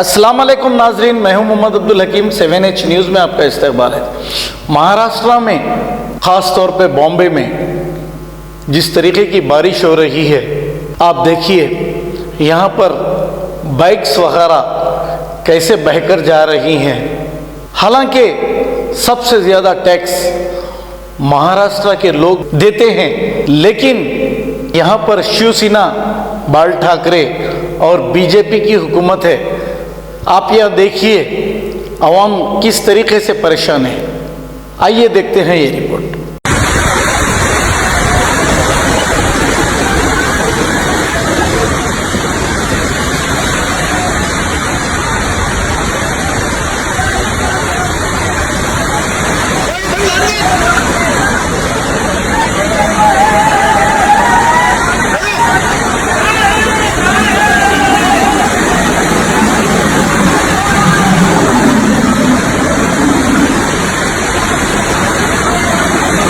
अस्सलाम वालेकुम नाजरीन, मैं हूं मोहम्मद अब्दुल हकीम। 7H न्यूज़ में आपका इस्तकबाल है। महाराष्ट्र में ख़ास तौर पे बॉम्बे में जिस तरीके की बारिश हो रही है, आप देखिए यहाँ पर बाइक्स वगैरह कैसे बहकर जा रही हैं। हालांकि सबसे ज़्यादा टैक्स महाराष्ट्र के लोग देते हैं, लेकिन यहाँ पर शिवसेना, बाल ठाकरे और बीजेपी की हुकूमत है। आप यह देखिए अवाम किस तरीके से परेशान है। आइए देखते हैं ये report.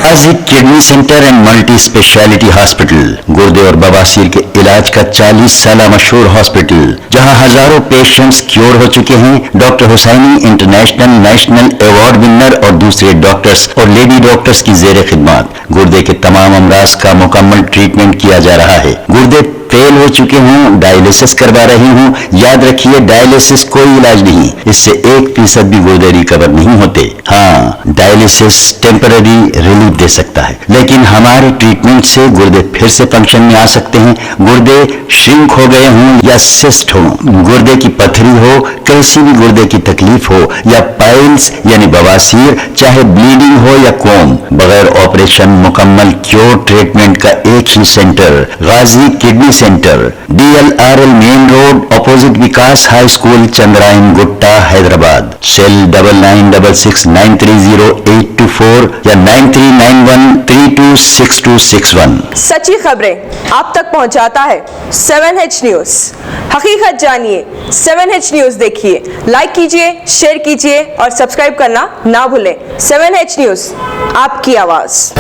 Ghazi kidney centre and multi speciality hospital, गुर्दे और बवासीर के इलाज का 40 साल मशहूर हॉस्पिटल, जहां हजारों पेशेंट्स क्योर हो चुके हैं। Doctor Hussaini international national award winner और दूसरे डॉक्टर्स और लेडी डॉक्टर्स की जेर खिदमत गुर्दे के तमाम अमराज का मुकम्मल ट्रीटमेंट किया जा रहा है। गुर्दे फेल हो चुके हों, डायलिसिस करवा रही हूँ, याद रखिए डायलिसिस कोई इलाज नहीं, इससे 1% भी गुर्दे रिकवर नहीं होते। हाँ, डायलिसिस टेम्पररी रिलीफ दे सकता है, लेकिन हमारे ट्रीटमेंट से गुर्दे फिर से फंक्शन में आ सकते हैं। गुर्दे श्रिंक हो गए हों या सिस्ट हो, गुर्दे की पथरी हो, कैसी भी गुर्दे की तकलीफ हो या पाइल्स यानी बवासीर, चाहे ब्लीडिंग हो या कोम, बगैर ऑपरेशन मुकम्मल क्योर ट्रीटमेंट का एक ही centre, Ghazi kidney centre, DLRL main road, opposite Vikas high school, Chandrayangutta, Hyderabad. Cell 9966930824 या 9391326261। सच्ची खबरें आप तक पहुंचाता है 7H न्यूज़। हकीकत जानिए, 7H न्यूज़ देखिए, लाइक कीजिए, शेयर कीजिए और सब्सक्राइब करना ना भूलें। 7H न्यूज़, आपकी आवाज़।